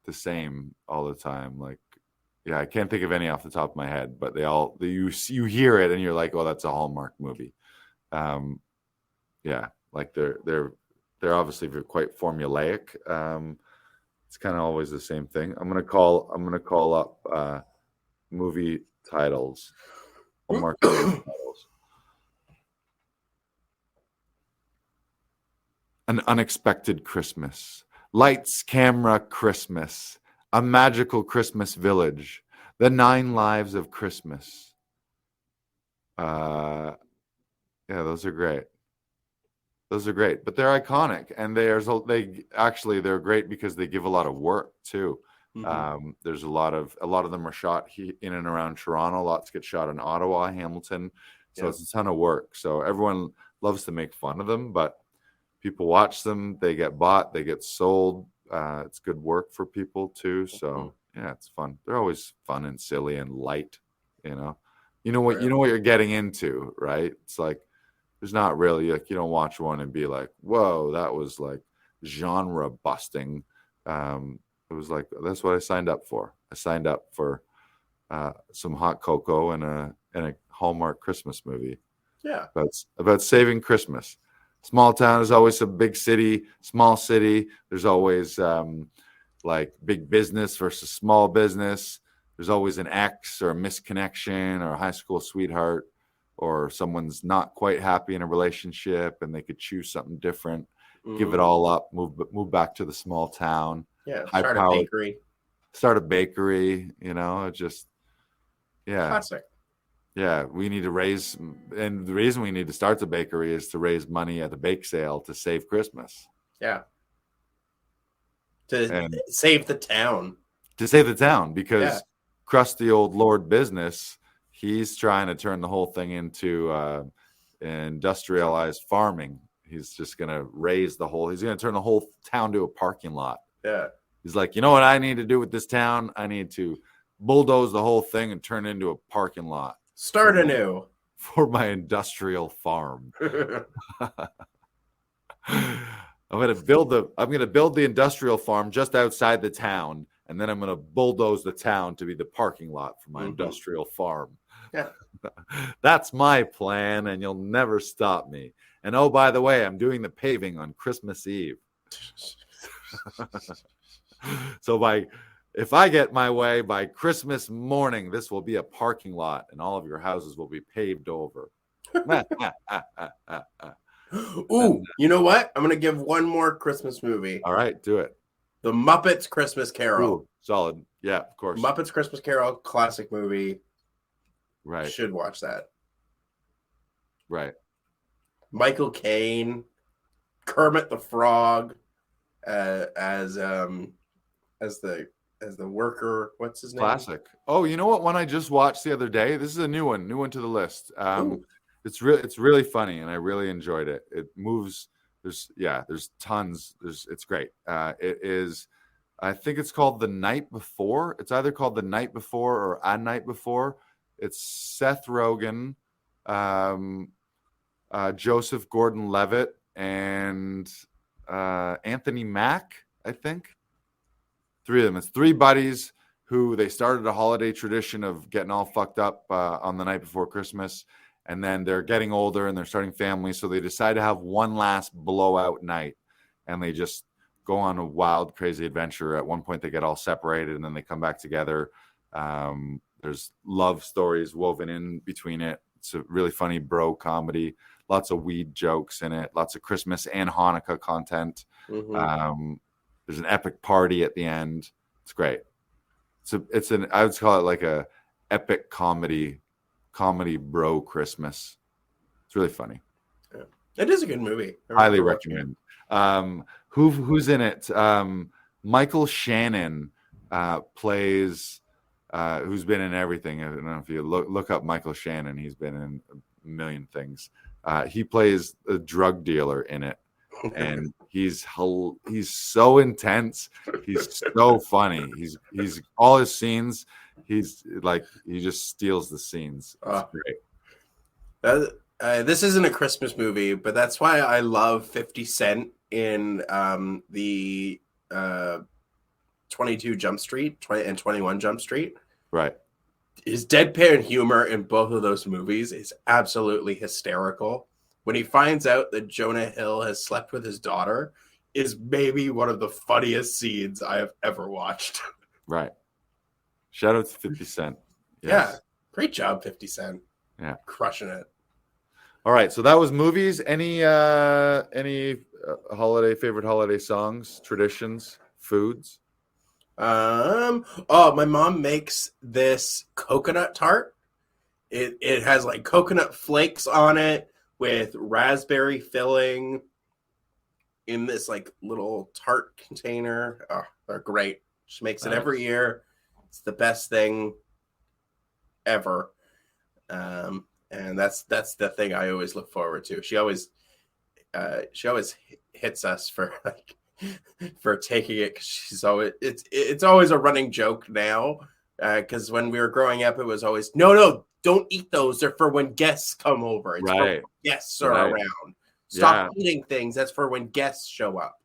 the same all the time. Like, yeah, I can't think of any off the top of my head, but you hear it and you're like, oh, that's a Hallmark movie. Yeah, like they're obviously quite formulaic. It's kind of always the same thing. I'm gonna call up movie titles, Hallmark movie titles. An Unexpected Christmas, Lights, Camera, Christmas, A Magical Christmas Village, The 9 Lives of Christmas. Yeah, those are great. Those are great, but they're iconic, and they're great because they give a lot of work too. There's a lot of them are shot in and around Toronto. Lots get shot in Ottawa, Hamilton, so it's a ton of work. So everyone loves to make fun of them, but people watch them. They get bought, they get sold. It's good work for people too. So yeah, it's fun. They're always fun and silly and light. You know what you're getting into, right? It's like there's not really like you don't watch one and be like, whoa, that was like genre busting. It was like that's what I signed up for. I signed up for some hot cocoa and a Hallmark Christmas movie. Yeah, about saving Christmas. Small town is always a big city. Small city, there's always like big business versus small business. There's always an ex or a misconnection or a high school sweetheart, or someone's not quite happy in a relationship and they could choose something different, give it all up, move back to the small town. Yeah, start a bakery. Start a bakery, just classic. Yeah, we need to raise, and the reason we need to start the bakery is to raise money at the bake sale to save Christmas. Yeah. To save the town. To save the town, because crusty old Lord Business, he's trying to turn the whole thing into industrialized farming. He's just going to he's going to turn the whole town to a parking lot. Yeah. He's like, you know what I need to do with this town? I need to bulldoze the whole thing and turn it into a parking lot. Start anew. For my industrial farm. I'm gonna build the industrial farm just outside the town, and then I'm gonna bulldoze the town to be the parking lot for my industrial farm. Yeah. That's my plan, and you'll never stop me. And oh, by the way, I'm doing the paving on Christmas Eve. So if I get my way by Christmas morning, this will be a parking lot and all of your houses will be paved over. Ooh, you know what? I'm going to give one more Christmas movie. All right, do it. The Muppets Christmas Carol. Ooh, solid. Yeah, of course. Muppets Christmas Carol, classic movie. Right. Should watch that. Right. Michael Caine, Kermit the Frog, as the worker. What's his name? Classic. Oh, you know what one I just watched the other day? This is a new one to the list. It's really funny and I really enjoyed it. It moves. There's tons. It's great. It is. I think it's called The Night Before. It's either called The Night Before or A Night Before. It's Seth Rogen, Joseph Gordon-Levitt, and Anthony Mack, I think. Three of them. It's three buddies who they started a holiday tradition of getting all fucked up on the night before Christmas. And then they're getting older and they're starting families. So they decide to have one last blowout night. And they just go on a wild, crazy adventure. At one point, they get all separated and then they come back together. There's love stories woven in between it. It's a really funny bro comedy. Lots of weed jokes in it. Lots of Christmas and Hanukkah content. There's an epic party at the end. It's great. I would call it like a epic comedy bro Christmas. It's really funny. Yeah. It is a good movie. Highly recommend. Who's in it? Michael Shannon plays. Who's been in everything? I don't know if you look up Michael Shannon. He's been in a million things. He plays a drug dealer in it. And he's so intense. He's so funny. He's all his scenes. He's like he just steals the scenes. It's great. This isn't a Christmas movie, but that's why I love 50 Cent in the 22 Jump Street and 21 Jump Street. Right. His deadpan humor in both of those movies is absolutely hysterical. When he finds out that Jonah Hill has slept with his daughter is maybe one of the funniest scenes I have ever watched. Right. Shout out to 50 Cent. Yes. Yeah. Great job, 50 Cent. Yeah. Crushing it. All right, so that was movies. Any favorite holiday songs, traditions, foods? Oh, my mom makes this coconut tart. It has like coconut flakes on it with raspberry filling in this like little tart container. Oh, they're great. She makes it every year. It's the best thing ever. And that's the thing I always look forward to. She always hits us for like for taking it, because she's always it's always a running joke now. Because when we were growing up, it was always no, don't eat those. They're for when guests come over. It's for when guests are around. Stop eating things. That's for when guests show up.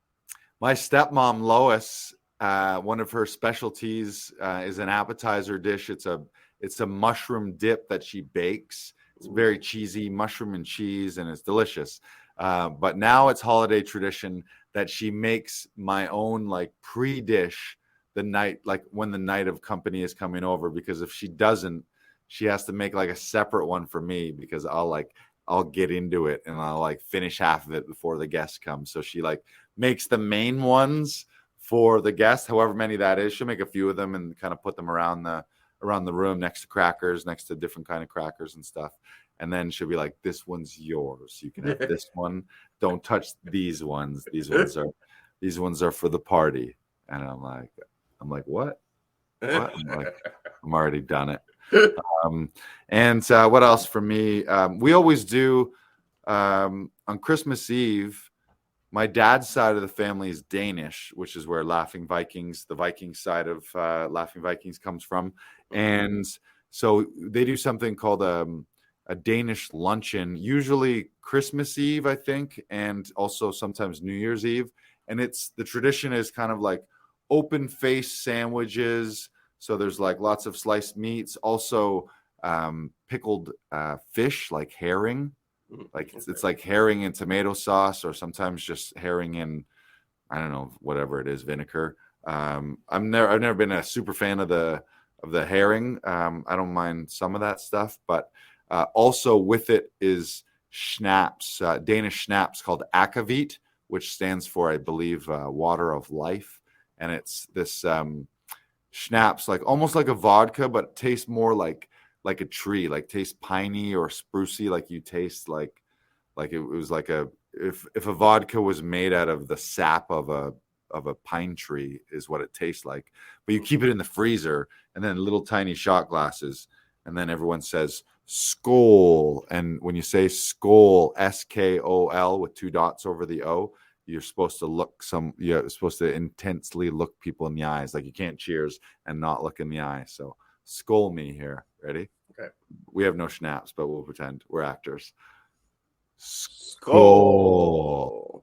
My stepmom Lois, one of her specialties is an appetizer dish. It's a mushroom dip that she bakes. It's very cheesy, mushroom and cheese, and it's delicious. But now it's holiday tradition that she makes my own like pre-dish the night, like when the night of company is coming over, because if she doesn't, she has to make like a separate one for me, because I'll get into it and I'll like finish half of it before the guests come. So she like makes the main ones for the guests, however many that is. She'll make a few of them and kind of put them around the room next to crackers, next to different kind of crackers and stuff. And then she'll be like, this one's yours. You can have this one. Don't touch these ones. These ones are for the party. And I'm like, what? What? I'm already done it. And what else for me? We always do on Christmas Eve. My dad's side of the family is Danish, which is where Laughing Vikings, the Viking side of Laughing Vikings, comes from. And so they do something called a Danish luncheon, usually Christmas Eve, I think, and also sometimes New Year's Eve. And the tradition is kind of like open face sandwiches. So there's like lots of sliced meats, also pickled fish, like herring. Like it's like herring in tomato sauce, or sometimes just herring in, I don't know, whatever it is, vinegar. I've never been a super fan of the herring. I don't mind some of that stuff, but also with it is schnapps, Danish schnapps called akavit, which stands for, I believe, water of life. And it's this schnapps, like almost like a vodka, but tastes more like a tree, like tastes piney or sprucey, like you taste like it was like if a vodka was made out of the sap of a pine tree is what it tastes like. But you keep it in the freezer, and then little tiny shot glasses, and then everyone says skål. And when you say skål, SKOL with 2 dots over the O, you're supposed to intensely look people in the eyes. Like you can't cheers and not look in the eye. So skål me here. Ready? Okay. We have no schnapps, but we'll pretend we're actors. Skål.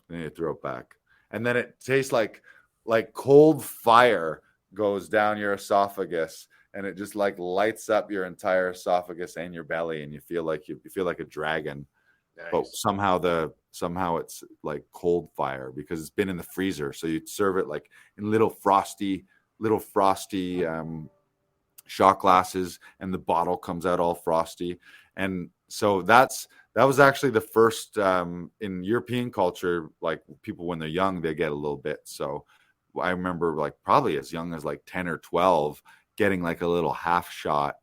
Then you throw it back. And then it tastes like cold fire goes down your esophagus, and it just like lights up your entire esophagus and your belly, and you feel like a dragon. Nice. But somehow it's like cold fire because it's been in the freezer. So you serve it like in little frosty shot glasses, and the bottle comes out all frosty. And so that was actually the first in European culture. Like people, when they're young, they get a little bit. So I remember like probably as young as like 10 or 12 getting like a little half shot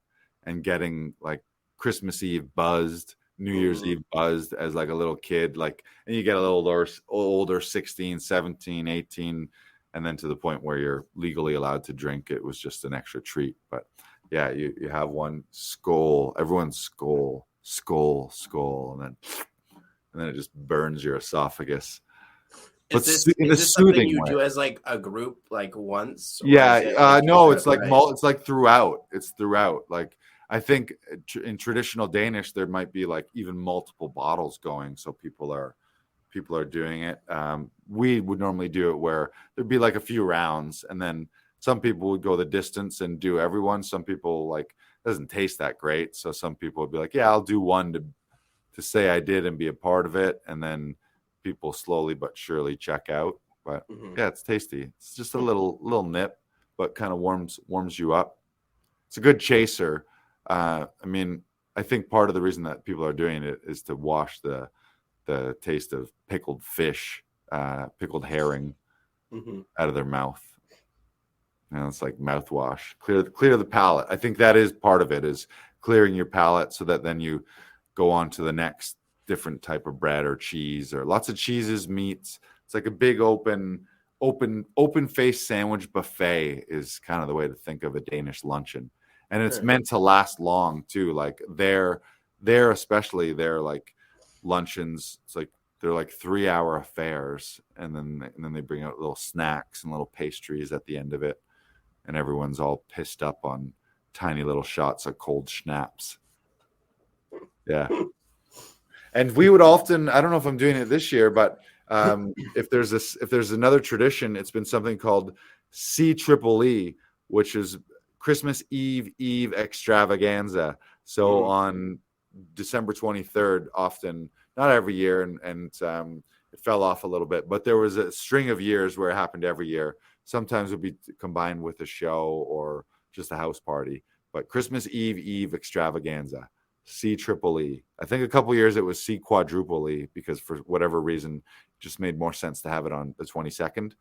and getting like Christmas Eve buzzed, New Year's Eve buzzed as like a little kid. Like, and you get a little older, 16, 17, 18, and then to the point where you're legally allowed to drink. It was just an extra treat. But yeah, you have one skål, everyone skål, and then it just burns your esophagus. Is this something you do as like a group, like once? Yeah, no, it's like it's like throughout. It's throughout. Like I think in traditional Danish, there might be like even multiple bottles going, so people are doing it. We would normally do it where there'd be like a few rounds, and then some people would go the distance and do everyone. Some people like it doesn't taste that great, so some people would be like, yeah, I'll do one to say I did and be a part of it, and then people slowly but surely check out. But yeah, it's tasty. It's just a little nip, but kind of warms you up. It's a good chaser. I mean, I think part of the reason that people are doing it is to wash the taste of pickled fish, pickled herring out of their mouth. It's like mouthwash, clear the palate. I think that is part of it, is clearing your palate so that then you go on to the next different type of bread or cheese, or lots of cheeses, meats. It's like a big open face sandwich buffet is kind of the way to think of a Danish luncheon. And it's meant to last long too. Like they're especially their like luncheons, it's like they're like 3-hour affairs, and then they bring out little snacks and little pastries at the end of it. And everyone's all pissed up on tiny little shots of cold schnapps. Yeah. And we would often, I don't know if I'm doing it this year, but if there's another tradition, it's been something called CEEE, which is Christmas Eve extravaganza. So on December 23rd, often, not every year, and it fell off a little bit, but there was a string of years where it happened every year. Sometimes it would be combined with a show or just a house party. But Christmas Eve extravaganza, CEEE. I think a couple years it was C quadruple E, because for whatever reason, it just made more sense to have it on the 22nd.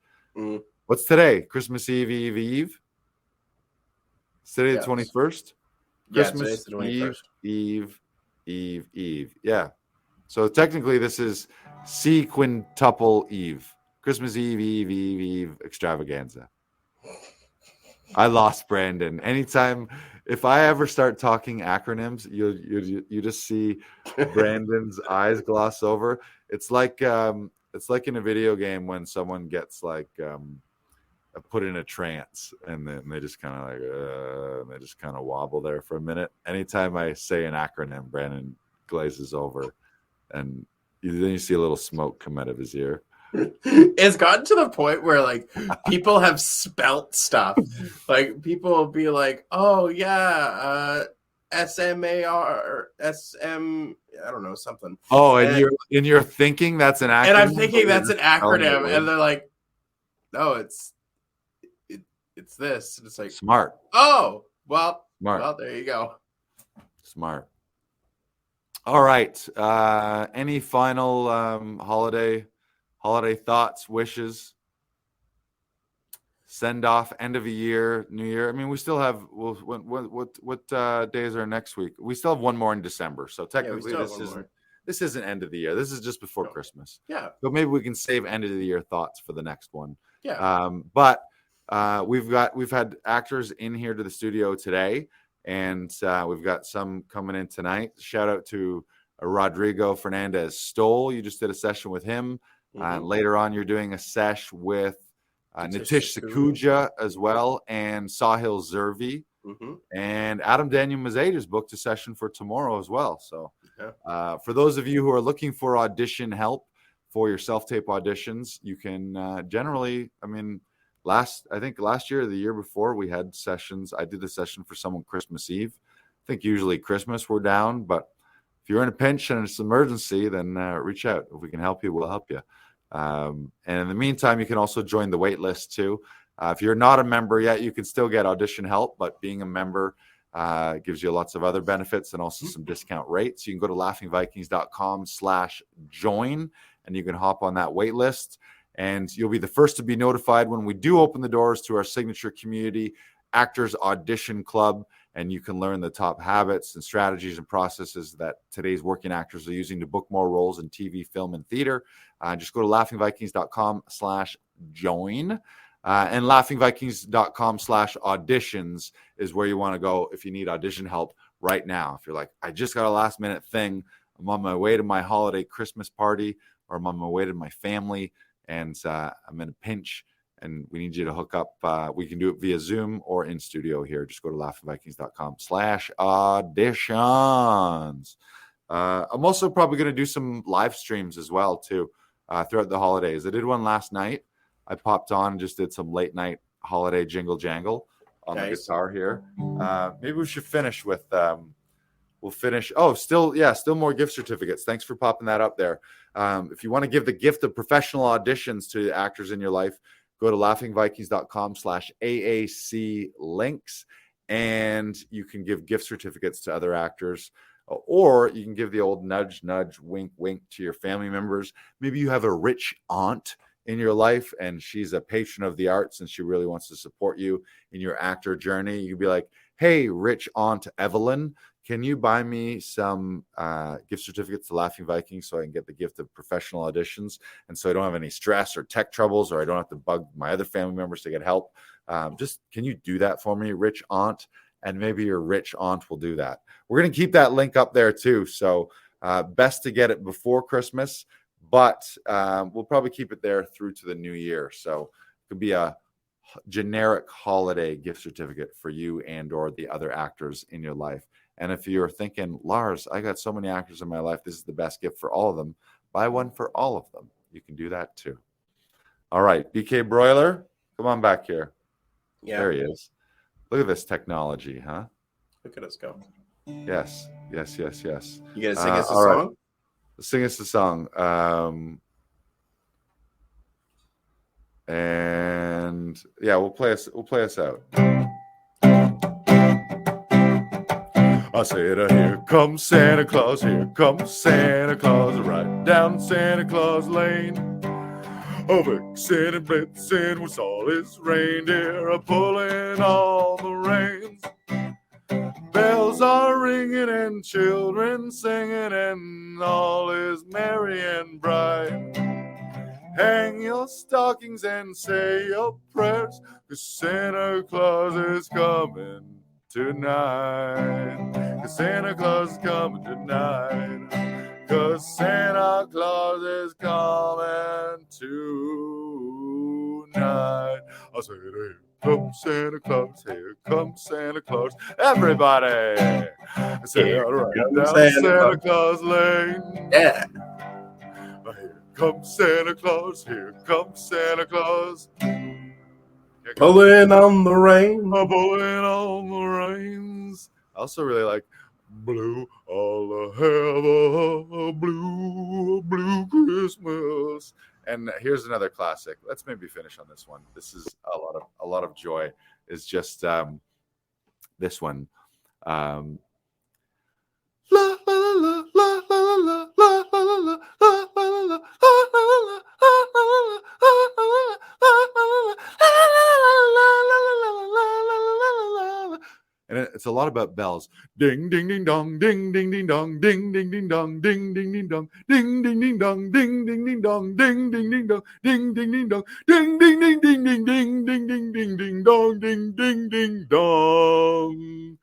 What's today? Christmas Eve? It's today the 21st? Christmas the 21st. Eve. Yeah. So technically this is C quintuple Eve. Christmas Eve extravaganza. I lost Brandon. Anytime, if I ever start talking acronyms, you just see Brandon's eyes gloss over. It's like in a video game when someone gets like put in a trance, and then they just kind of like and they just kind of wobble there for a minute. Anytime I say an acronym, Brandon glazes over, and then you see a little smoke come out of his ear. It's gotten to the point where like people have spelt stuff. Like people will be like, "Oh yeah, SMAR SM, I don't know, something." Oh, and you're thinking that's an acronym. And I'm thinking that's an acronym, and they're like, "No, it's this." And it's like, smart. Oh, well, Smart. Well, there you go. Smart. All right. Any final holiday thoughts, wishes, send off, end of a year, new year? I mean, we still have, what days are next week? We still have one more in December. So technically this isn't end of the year. This is just before Christmas. Yeah. So maybe we can save end of the year thoughts for the next one. Yeah. But we've had actors in here to the studio today, and we've got some coming in tonight. Shout out to Rodrigo Fernandez Stoll. You just did a session with him. Later on, you're doing a sesh with Nitish Sakuja as well, and Sahil Zervi. And Adam Daniel Mazay just booked a session for tomorrow as well. So for those of you who are looking for audition help for your self-tape auditions, you can generally, I mean, last year or the year before, we had sessions. I did a session for someone Christmas Eve. I think usually Christmas we're down, but if you're in a pinch and it's an emergency, then reach out. If we can help you, we'll help you. And in the meantime, you can also join the wait list too. If you're not a member yet, you can still get audition help, but being a member gives you lots of other benefits and also some discount rates. You can go to laughingvikings.com/join, and you can hop on that wait list, and you'll be the first to be notified when we do open the doors to our signature community, Actors Audition Club. And you can learn the top habits and strategies and processes that today's working actors are using to book more roles in TV, film, and theater. Just go to laughingvikings.com/join. And laughingvikings.com/auditions is where you want to go if you need audition help right now. If you're like, I just got a last minute thing, I'm on my way to my holiday Christmas party, or I'm on my way to my family, and I'm in a pinch, and we need you to hook up. We can do it via Zoom or in studio here. Just go to laughingvikings.com/auditions. I'm also probably going to do some live streams as well, too, throughout the holidays. I did one last night. I popped on and just did some late night holiday jingle jangle on the guitar here. Maybe we should finish with, we'll finish. Oh, still more gift certificates. Thanks for popping that up there. If you want to give the gift of professional auditions to actors in your life, go to laughingvikings.com/AAC links, and you can give gift certificates to other actors Or you can give the old nudge, nudge, wink, wink to your family members. Maybe you have a rich aunt in your life and she's a patron of the arts and she really wants to support you in your actor journey. You'd be like, hey, rich aunt Evelyn, can you buy me some gift certificates to Laughing Vikings so I can get the gift of professional auditions, and so I don't have any stress or tech troubles, or I don't have to bug my other family members to get help? Just can you do that for me, rich aunt? And maybe your rich aunt will do that. We're going to keep that link up there too. So best to get it before Christmas, but we'll probably keep it there through to the new year. So it could be a generic holiday gift certificate for you and or the other actors in your life. And if you're thinking, Lars, I got so many actors in my life, this is the best gift for all of them, buy one for all of them. You can do that too. All right, BK Broiler, come on back here. Yeah. There he is. Look at this technology, huh? Look at us go. Yes. You gonna sing us a all right. song? Sing us a song. And yeah, we'll play us out. I said, here comes Santa Claus, right down Santa Claus Lane. Vixen and Blitzen with all his reindeer are pulling all the reins. Bells are ringing and children singing and all is merry and bright. Hang your stockings and say your prayers, 'cause Santa Claus is coming tonight. 'Cause Santa Claus is coming tonight. 'Cause Santa Claus is coming tonight. I'll say it, here comes Santa Claus, here comes Santa Claus. Everybody! Say it right down Santa Claus Lane. Yeah. Here comes Santa Claus, here comes Santa Claus. Pulling on the reins. Pulling on the reins. I also really like Blue, all I have a blue, blue Christmas. And here's another classic. Let's maybe finish on this one. This is a lot of joy. Is just this one. La la la la la la la la la la la and it's a lot about bells. Ding ding ding dong, ding ding ding dong, ding ding ding dong, ding ding ding dong, ding ding ding dong, ding ding ding dong, ding ding ding dong, ding ding ding dong, ding ding ding ding ding ding ding ding ding ding dong, ding ding ding dong.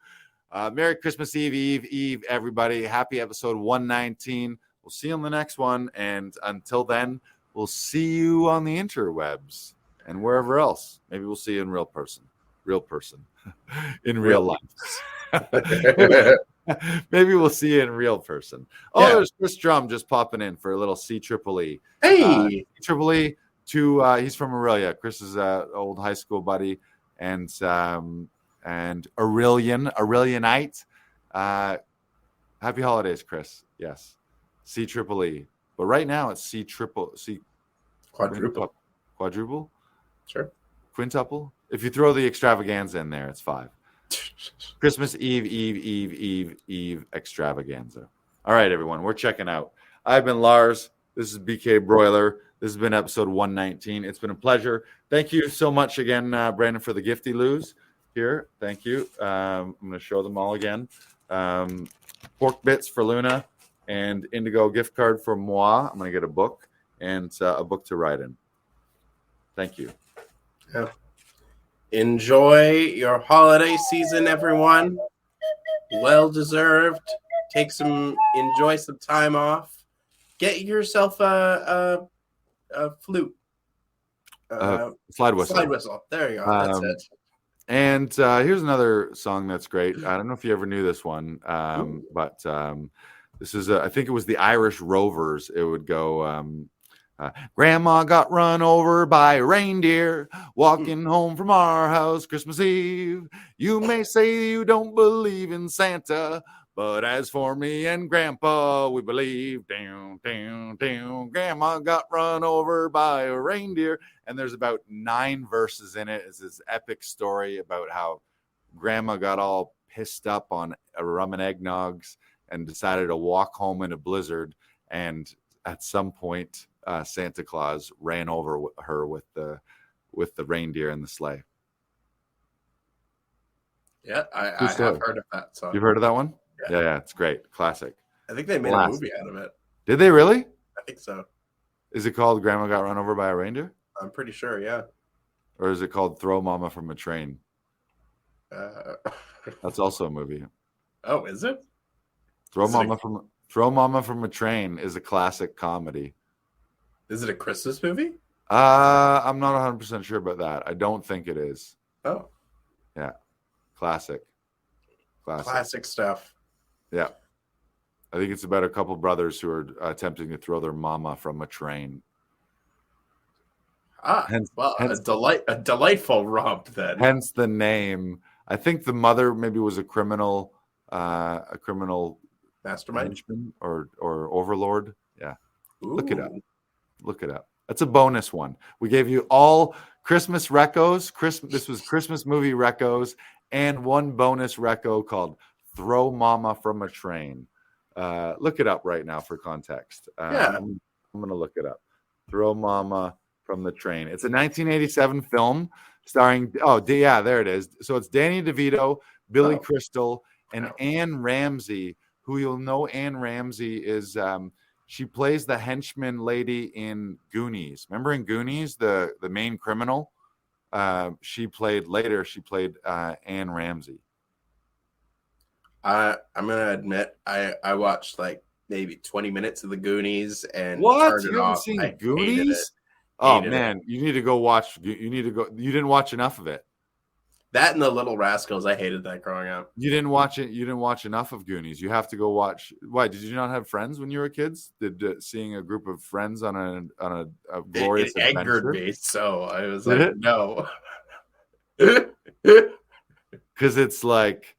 Merry Christmas Eve, everybody. Happy episode 119. We'll see you on the next one. And until then, we'll see you on the interwebs and wherever else. Maybe we'll see you in real person, in real life. Maybe we'll see you in real person. Oh, yeah. There's Chris Drum just popping in for a little CEEE. Hey, CEEE he's from Aurelia. Chris is an old high school buddy, and Aurelianite. Happy holidays, Chris. Yes, CEEE. But right now it's quadruple. Sure. Quintuple. If you throw the extravaganza in there, it's 5. Christmas Eve extravaganza. All right, everyone, we're checking out. I've been Lars. This is BK Broiler. This has been episode 119. It's been a pleasure. Thank you so much again, Brandon, for the gifty loos here. Thank you. I'm going to show them all again. Pork bits for Luna and Indigo gift card for moi. I'm going to get a book and a book to write in. Thank you. Yeah. Enjoy your holiday season, everyone. Well deserved. Enjoy some time off. Get yourself a flute. Slide whistle. Slide whistle. There you go. That's it. And here's another song that's great. I don't know if you ever knew this one, but this is I think it was the Irish Rovers. It would go. Grandma got run over by a reindeer walking home from our house Christmas Eve. You may say you don't believe in Santa, but as for me and Grandpa, we believe. Down, down, down. Grandma got run over by a reindeer. And there's about 9 verses in it. It's this epic story about how Grandma got all pissed up on rum and eggnogs and decided to walk home in a blizzard. And at some point, Santa Claus ran over her with the reindeer and the sleigh. Yeah, I have heard of that song. You've heard of that one? Yeah. Yeah, it's great. Classic. I think they made a movie out of it. Did they really? I think so. Is it called Grandma Got Run Over by a Reindeer? I'm pretty sure, yeah. Or is it called Throw Mama from a Train? That's also a movie. Oh, is it? Throw Mama from a Train is a classic comedy. Is it a Christmas movie? I'm not 100% sure about that. I don't think it is. Oh. Yeah. Classic stuff. Yeah. I think it's about a couple brothers who are attempting to throw their mama from a train. A delightful romp then. Hence the name. I think the mother maybe was a criminal mastermind or overlord. Yeah. Ooh. Look it up. That's a bonus one. We gave you all Christmas recos. This was Christmas movie recos and one bonus reco called Throw Mama from a Train. Look it up right now for context. I'm going to look it up. Throw Mama from the Train. It's a 1987 film starring, there it is. So it's Danny DeVito, Billy Crystal, and Anne Ramsey, who you'll know. Anne Ramsey is, she plays the henchman lady in Goonies. Remember in Goonies, the main criminal? She played Anne Ramsey. I'm gonna admit I watched like maybe 20 minutes of the Goonies and what? turned it You haven't off. seen I Goonies? Hated man, you need to go watch. You need to go. You didn't watch enough of it. That and the Little Rascals. I hated that growing up. You didn't watch it. You didn't watch enough of Goonies. You have to go watch. Why did you not have friends when you were kids? Did seeing a group of friends on a glorious it adventure? angered me, so I was like, no. Because it's like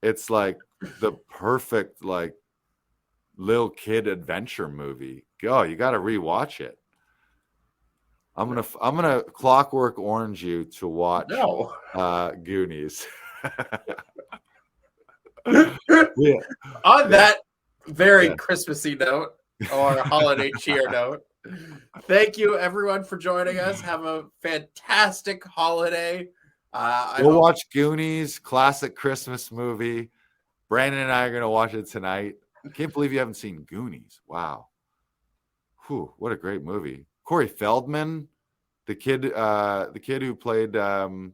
the perfect like little kid adventure movie. Go, you got to rewatch it. I'm gonna Clockwork Orange you to watch Goonies. Yeah. On that very Christmassy note or holiday cheer note, thank you everyone for joining us. Have a fantastic holiday. Go watch Goonies, classic Christmas movie. Brandon and I are gonna watch it tonight. I can't believe you haven't seen Goonies. Wow. Whew, what a great movie. Corey Feldman, the kid who played oh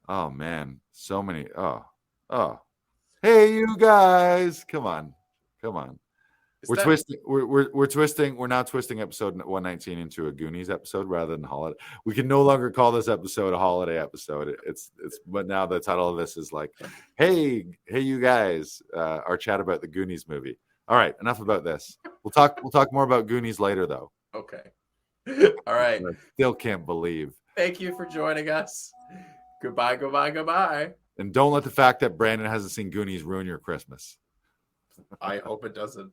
man, so many. Hey you guys, come on. We're twisting. We're now twisting episode 119 into a Goonies episode rather than holiday. We can no longer call this episode a holiday episode. It's but now the title of this is like, hey you guys, our chat about the Goonies movie. All right, enough about this. We'll talk more about Goonies later though. Okay. All right. I still can't believe. Thank you for joining us. Goodbye. And don't let the fact that Brandon hasn't seen Goonies ruin your Christmas. I hope it doesn't.